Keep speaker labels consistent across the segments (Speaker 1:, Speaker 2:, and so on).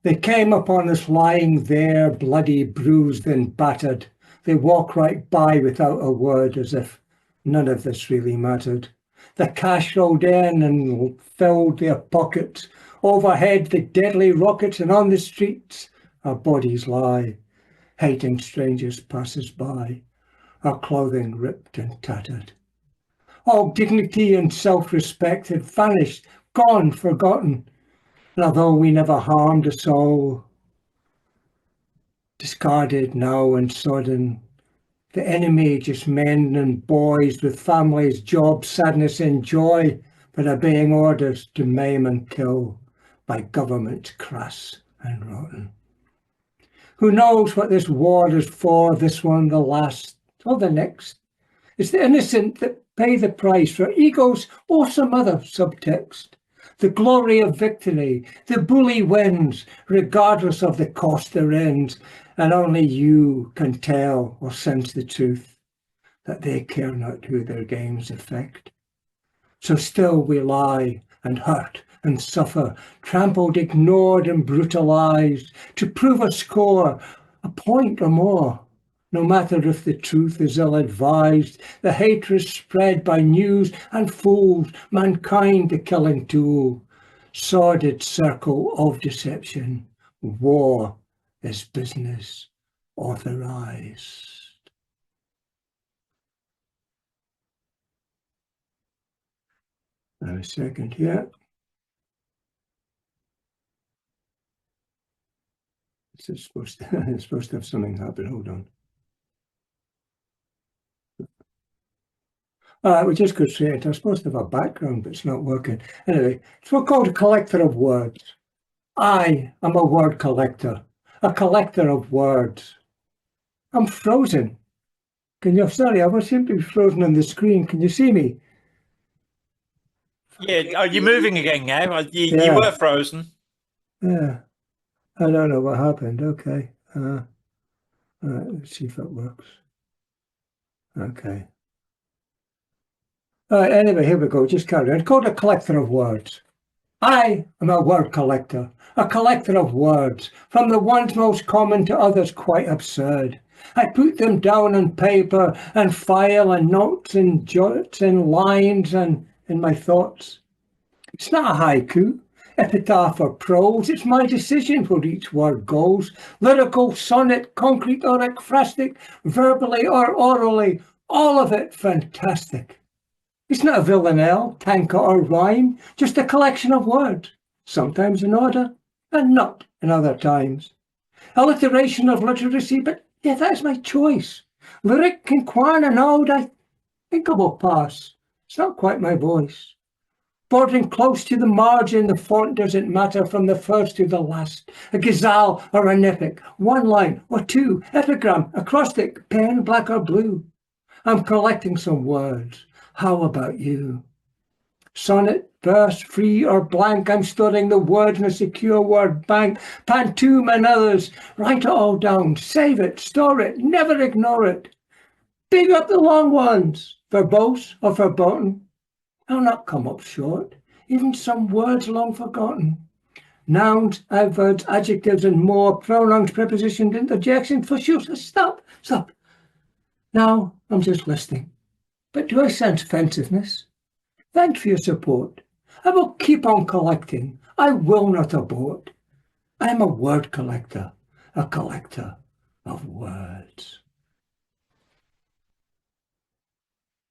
Speaker 1: They came upon us lying there, bloody, bruised and battered. They walk right by without a word, as if none of this really mattered. The cash rolled in and filled their pockets. Overhead the deadly rockets, and on the streets our bodies lie. Hating strangers passers by, our clothing ripped and tattered. All dignity and self-respect had vanished, gone, forgotten. And although we never harmed a soul, discarded now and sodden, the enemy just men and boys with families, jobs, sadness and joy, but obeying orders to maim and kill by governments crass and rotten. Who knows what this war is for, this one, the last, or the next? It's the innocent that pay the price for egos or some other subtext. The glory of victory, the bully wins, regardless of the cost there ends, and only you can tell or sense the truth, that they care not who their games affect. So still we lie and hurt and suffer, trampled, ignored and brutalized, to prove a score, a point or more. No matter if the truth is ill-advised, the hatred spread by news and fools, mankind the killing tool. Sordid circle of deception, war is business authorized. A second here. It's supposed to have something happen. Hold on. All right, we just go straight. I'm supposed to have a background, but it's not working. Anyway, it's what's called a collector of words. I am a word collector, a collector of words. I'm frozen. Sorry, I seem to be frozen on the screen. Can you see me?
Speaker 2: Yeah, are you moving again now? You were frozen.
Speaker 1: Yeah, I don't know what happened. Okay. All right, let's see if that works. Okay. All right, anyway, here we go. Just carry on. It's called a collector of words. I am a word collector, a collector of words, from the ones most common to others quite absurd. I put them down on paper and file and notes and jots and lines and in my thoughts. It's not a haiku, epitaph or prose. It's my decision where each word goes. Lyrical, sonnet, concrete or ekphrastic, verbally or orally, all of it fantastic. It's not a villanelle, tanka or rhyme, just a collection of words, sometimes in order and not in other times. Alliteration of literacy, but yeah, that is my choice. Lyric and quan and ode, I think I will pass. It's not quite my voice. Bordering close to the margin, the font doesn't matter from the first to the last. A ghazal or an epic, one line or two, epigram, acrostic, pen, black or blue. I'm collecting some words. How about you? Sonnet, verse, free or blank, I'm storing the words in a secure word bank. Pantoum and others, write it all down, save it, store it, never ignore it. Big up the long ones, verbose or verboten. I'll not come up short, even some words long forgotten. Nouns, adverbs, adjectives and more, pronouns, prepositions, interjections, for sure. Stop. Now I'm just listening. But do I sense offensiveness? Thanks for your support. I will keep on collecting. I will not abort. I am a word collector, a collector of words.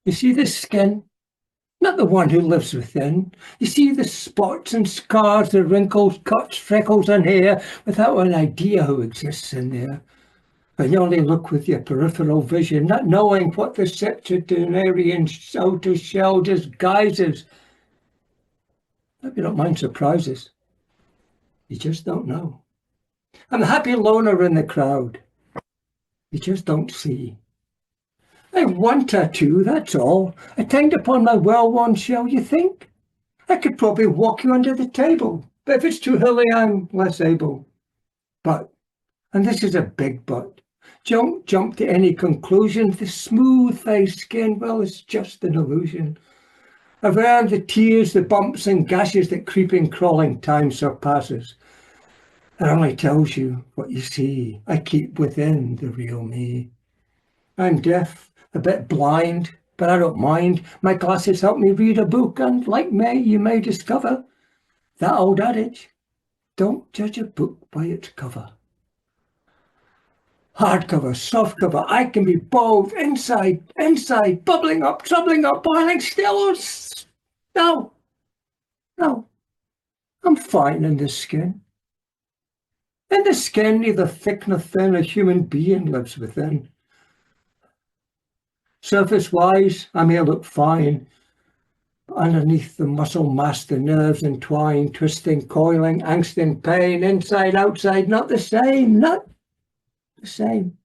Speaker 1: You see this skin? Not the one who lives within. You see the spots and scars, the wrinkles, cuts, freckles and hair, without an idea who exists in there. And you only look with your peripheral vision, not knowing what the septuagenarian outer shell disguises. Hope you don't mind surprises. You just don't know. I'm a happy loner in the crowd. You just don't see. I have one tattoo, that's all. Attained upon my well-worn shell, you think? I could probably walk you under the table, but if it's too hilly, I'm less able. But, and this is a big but, don't jump to any conclusions. The smooth-faced skin, well, it's just an illusion. I've earned the tears, the bumps and gashes that creeping, crawling time surpasses. It only tells you what you see. I keep within the real me. I'm deaf, a bit blind, but I don't mind. My glasses help me read a book, and like me, you may discover that old adage, don't judge a book by its cover. Hardcover, softcover, I can be both, inside, bubbling up, troubling up, boiling still. No, no, I'm fine in the skin. In the skin, neither thick nor thin, a human being lives within. Surface-wise, I may look fine. Underneath the muscle mass, the nerves entwine, twisting, coiling, angst and pain, inside, outside, not the same, not the same.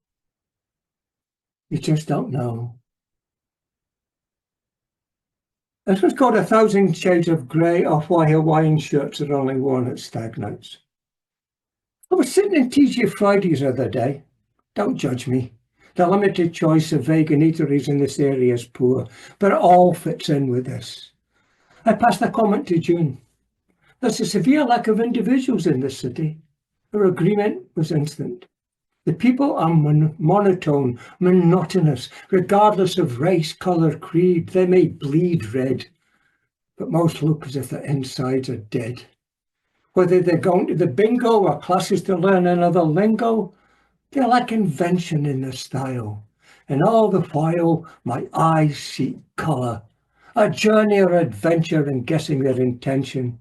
Speaker 1: You just don't know. This was called 1,000 Shades of Grey, off why Hawaiian shirts are only worn at stag nights. I was sitting in TG Fridays the other day. Don't judge me. The limited choice of vegan eateries in this area is poor, but it all fits in with this. I passed a comment to June. There's a severe lack of individuals in this city. Her agreement was instant. The people are monotone, monotonous, regardless of race, colour, creed. They may bleed red, but most look as if their insides are dead. Whether they're going to the bingo or classes to learn another lingo, they lack invention in their style. And all the while, my eyes seek colour, a journey or adventure in guessing their intention.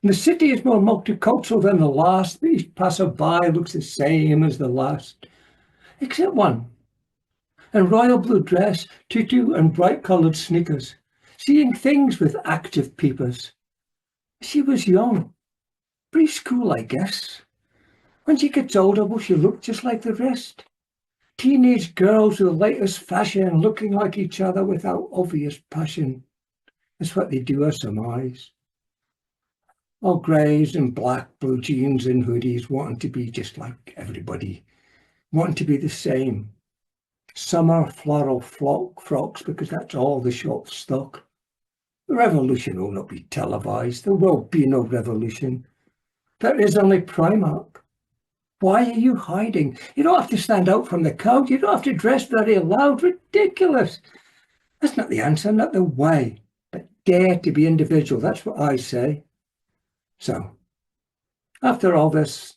Speaker 1: And the city is more multicultural than the last, but each passerby looks the same as the last, except one. In royal blue dress, tutu and bright-coloured sneakers, seeing things with active peepers. She was young, preschool, I guess. When she gets older, will she look just like the rest? Teenage girls with the latest fashion, looking like each other without obvious passion. That's what they do, I surmise. All greys and black, blue jeans and hoodies, wanting to be just like everybody, wanting to be the same. Summer floral frocks, because that's all the shop stock. The revolution will not be televised. There will be no revolution. There is only Primark. Why are you hiding? You don't have to stand out from the crowd. You don't have to dress very loud. Ridiculous. That's not the answer, not the way. But dare to be individual. That's what I say. So, after all this,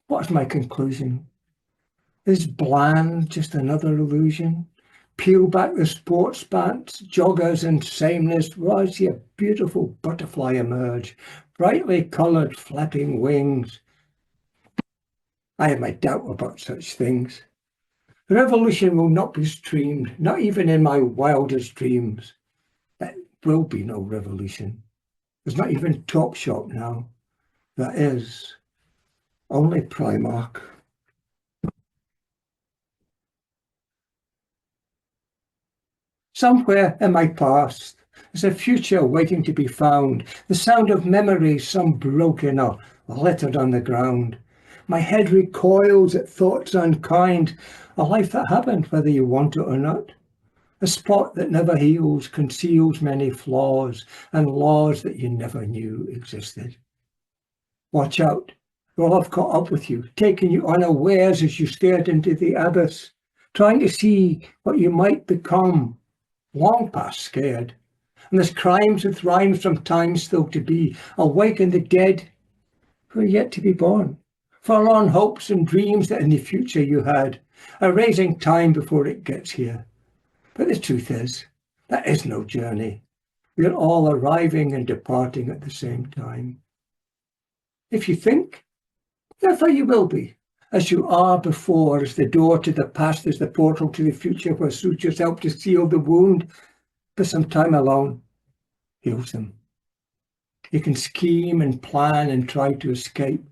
Speaker 1: what's my conclusion? Is bland just another illusion? Peel back the sports pants, joggers and sameness, watch a beautiful butterfly emerge, brightly coloured flapping wings. I have my doubt about such things. The revolution will not be streamed, not even in my wildest dreams. There will be no revolution. There's not even Topshop now. There is only Primark. Somewhere in my past, there's a future waiting to be found, the sound of memories, some broken or littered on the ground. My head recoils at thoughts unkind, a life that happened whether you want it or not. A spot that never heals, conceals many flaws and laws that you never knew existed. Watch out, they'll have caught up with you, taking you unawares as you stared into the abyss, trying to see what you might become, long past scared. And there's crimes with rhymes from time still to be, awaken the dead who are yet to be born. Forlorn hopes and dreams that in the future you had, erasing time before it gets here. But the truth is, that is no journey. We're all arriving and departing at the same time. If you think, therefore you will be, as you are before, as the door to the past is the portal to the future where sutures help to seal the wound, but some time alone heals them. You can scheme and plan and try to escape.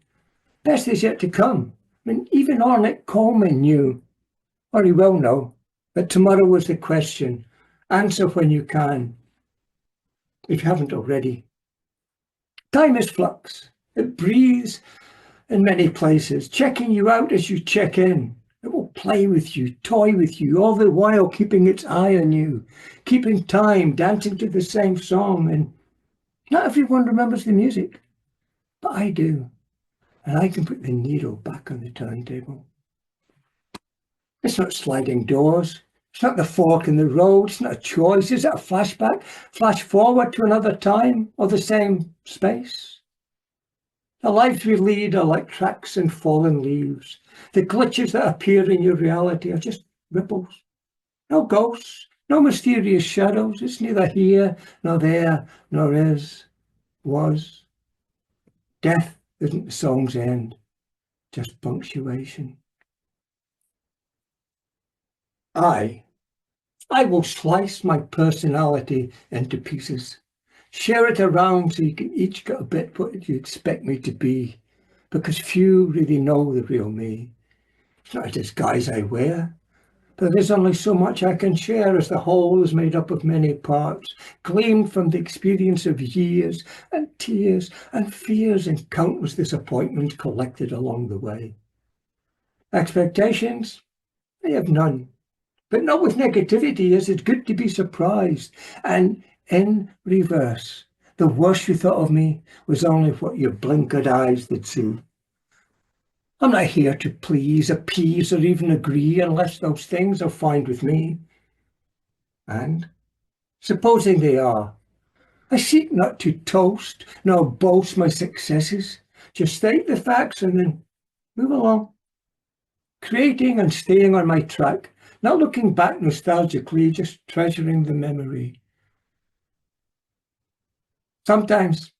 Speaker 1: Best is yet to come. I mean, even Ornette Coleman knew, or he will know, that tomorrow was the question. Answer when you can, if you haven't already. Time is flux. It breathes in many places, checking you out as you check in. It will play with you, toy with you, all the while keeping its eye on you, keeping time, dancing to the same song. And not everyone remembers the music, but I do. and I can put the needle back on the turntable. It's not sliding doors. It's not the fork in the road. It's not a choice. Is it a flashback? Flash forward to another time or the same space? The lives we lead are like cracks and fallen leaves. The glitches that appear in your reality are just ripples. No ghosts, no mysterious shadows. It's neither here, nor there, nor is, was. Death isn't the song's end, just punctuation. I will slice my personality into pieces, share it around so you can each get a bit what you expect me to be, because few really know the real me. It's not a disguise I wear, but there's only so much I can share as the whole is made up of many parts, gleaned from the experience of years and tears and fears and countless disappointments collected along the way. Expectations? I have none. But not with negativity, as it's good to be surprised. And in reverse, the worst you thought of me was only what your blinkered eyes did see. I'm not here to please, appease, or even agree unless those things are fine with me. And supposing they are, I seek not to toast nor boast my successes, just state the facts and then move along. Creating and staying on my track, not looking back nostalgically, just treasuring the memory. Sometimes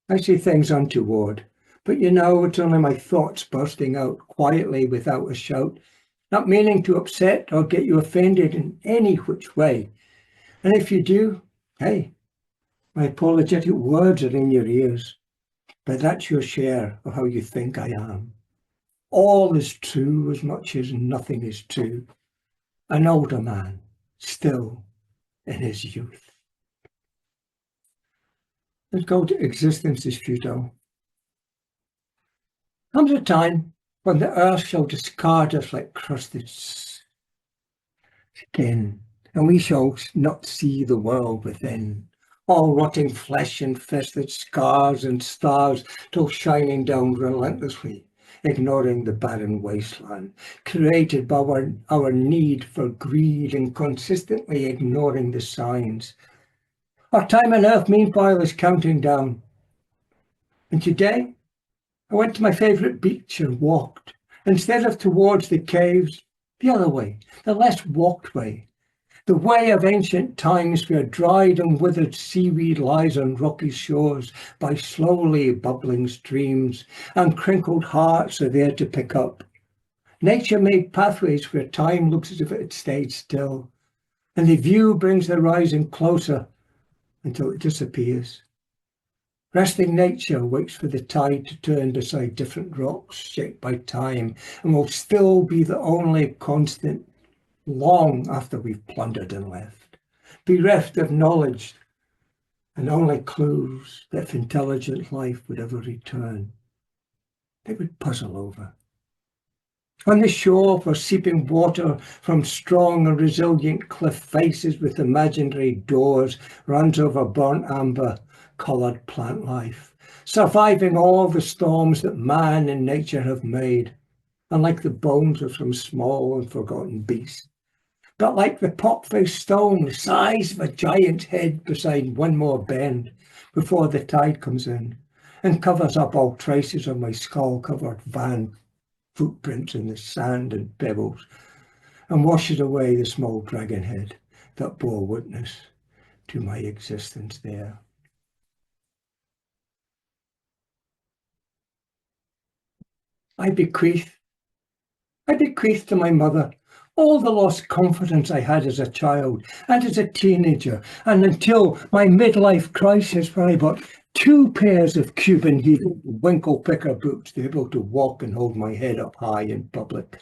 Speaker 1: I say things untoward, but it's only my thoughts bursting out quietly without a shout, not meaning to upset or get you offended in any which way. And if you do, hey, my apologetic words are in your ears, but that's your share of how you think I am. All is true as much as nothing is true. An older man, still in his youth. Let's go to Existence is Futile. Comes a time when the earth shall discard us like crusted skin, and we shall not see the world within. All rotting flesh and infested scars and stars till shining down relentlessly, ignoring the barren wasteland, created by our need for greed and consistently ignoring the signs. Our time on earth, meanwhile, is counting down. And today, I went to my favourite beach and walked, instead of towards the caves, the other way, the less walked way, the way of ancient times where dried and withered seaweed lies on rocky shores by slowly bubbling streams, and crinkled hearts are there to pick up. Nature made pathways where time looks as if it had stayed still, and the view brings the horizon closer until it disappears. Resting nature waits for the tide to turn beside different rocks shaped by time, and will still be the only constant long after we've plundered and left, bereft of knowledge and only clues that if intelligent life would ever return, they would puzzle over. On the shore for seeping water from strong and resilient cliff faces with imaginary doors runs over burnt amber coloured plant life, surviving all the storms that man and nature have made, unlike the bones of some small and forgotten beast, but like the pot-faced stone the size of a giant's head beside one more bend before the tide comes in and covers up all traces of my skull-covered van footprints in the sand and pebbles, and washes away the small dragon head that bore witness to my existence there. I bequeath to my mother all the lost confidence I had as a child and as a teenager, and until my midlife crisis where I bought 2 pairs of Cuban heel winkle picker boots to be able to walk and hold my head up high in public.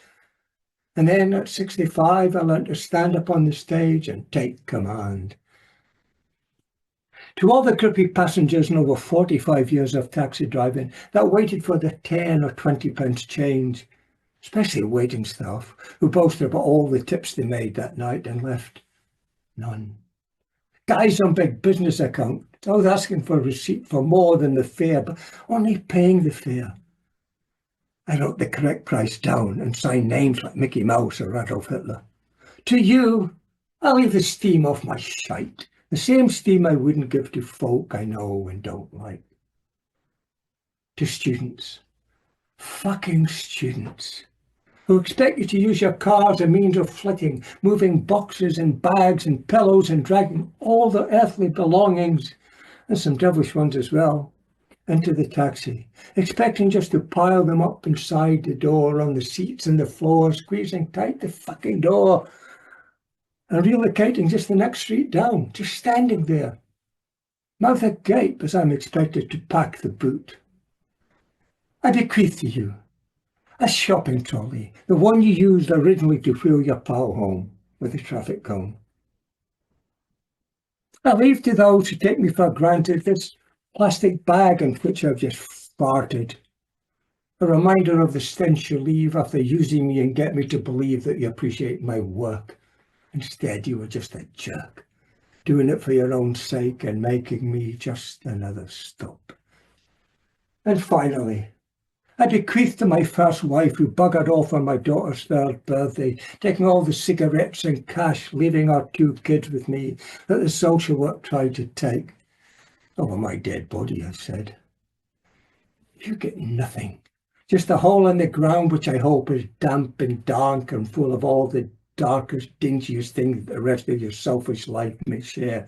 Speaker 1: And then at 65, I learned to stand up on the stage and take command. To all the grippy passengers in over 45 years of taxi driving that waited for the 10 or 20 pence change, especially waiting staff who boasted about all the tips they made that night and left none. Guys on big business accounts, I was asking for a receipt for more than the fare, but only paying the fare. I wrote the correct price down and signed names like Mickey Mouse or Adolf Hitler. To you, I leave the steam off my shite, the same steam I wouldn't give to folk I know and don't like. To students, fucking students, who expect you to use your car as a means of flitting, moving boxes and bags and pillows and dragging all their earthly belongings, and some devilish ones as well, into the taxi, expecting just to pile them up inside the door, on the seats and the floor, squeezing tight the fucking door, and relocating just the next street down, just standing there, mouth agape as I'm expected to pack the boot. I bequeath to you a shopping trolley, the one you used originally to wheel your pal home with the traffic cone. I leave to those who take me for granted this plastic bag in which I've just farted, a reminder of the stench you leave after using me and get me to believe that you appreciate my work. Instead, you were just a jerk, doing it for your own sake and making me just another stop. And finally, I bequeath to my first wife, who buggered off on my daughter's 3rd birthday, taking all the cigarettes and cash, leaving our 2 kids with me that the social work tried to take. Over my dead body, I said. You get nothing. Just a hole in the ground which I hope is damp and dark and full of all the darkest, dingiest things that the rest of your selfish life may share.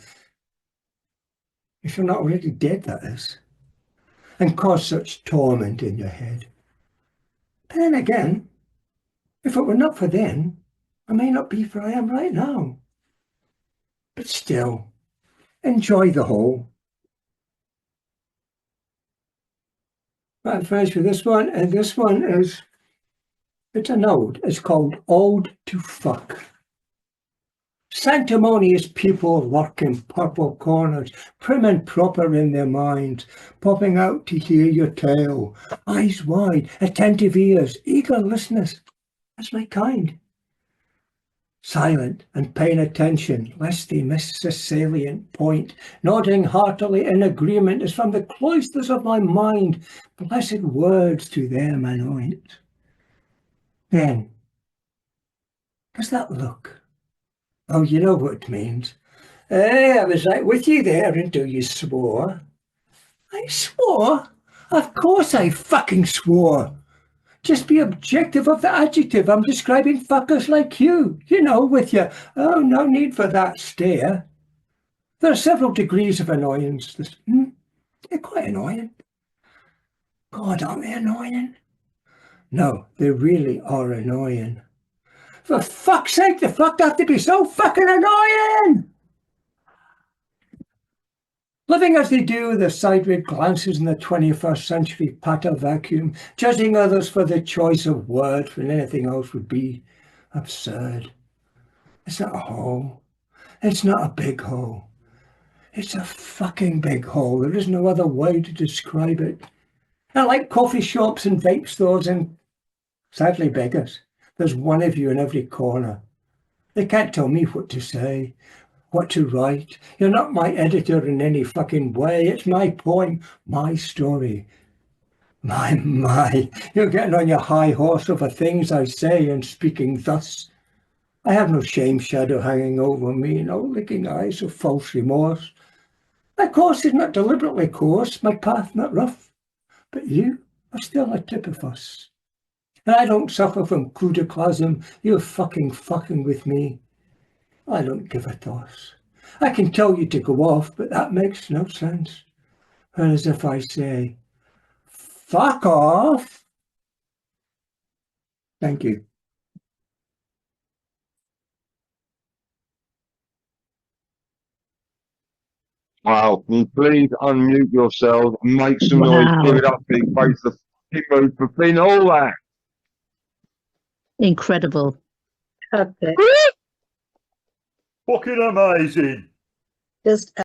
Speaker 1: If you're not already dead, that is, and cause such torment in your head. But then again, if it were not for then, I may not be where I am right now. But still, enjoy the whole. I'm finished with this one, and this one is, it's an ode. It's called Ode to Fuck. Sanctimonious people lurk in purple corners, prim and proper in their minds, popping out to hear your tale, eyes wide, attentive ears, eager listeners. That's my kind. Silent and paying attention, lest they miss the salient point, nodding heartily in agreement as from the cloisters of my mind, blessed words to them anoint. Then, does that look? Oh, you know what it means. I was right with you there until you swore. I swore? Of course I fucking swore. Just be objective of the adjective. I'm describing fuckers like you know, with your, oh, no need for that stare. There are several degrees of annoyance. They're quite annoying. God, aren't they annoying? No, they really are annoying. For fuck's sake, the fuck have to be so fucking annoying! Living as they do, their sideways glances in the 21st century patter vacuum, judging others for the choice of words when anything else would be absurd. It's not a hole. It's not a big hole. It's a fucking big hole. There is no other way to describe it. And like coffee shops and vape stores and, sadly, beggars, there's one of you in every corner. They can't tell me what to say, what to write. You're not my editor in any fucking way. It's my poem, my story. My, you're getting on your high horse over things I say and speaking thus. I have no shame shadow hanging over me, no licking eyes of false remorse. My course is not deliberately coarse, my path not rough, but you are still a tip of us. And I don't suffer from crudiclasm. You're fucking with me. I don't give a toss. I can tell you to go off, but that makes no sense. Whereas if I say, fuck off. Thank you.
Speaker 3: Wow, can you please unmute yourself and make some noise, give it up, big face, the fucking mood for being all that.
Speaker 4: Incredible.
Speaker 2: Fucking amazing.
Speaker 4: Just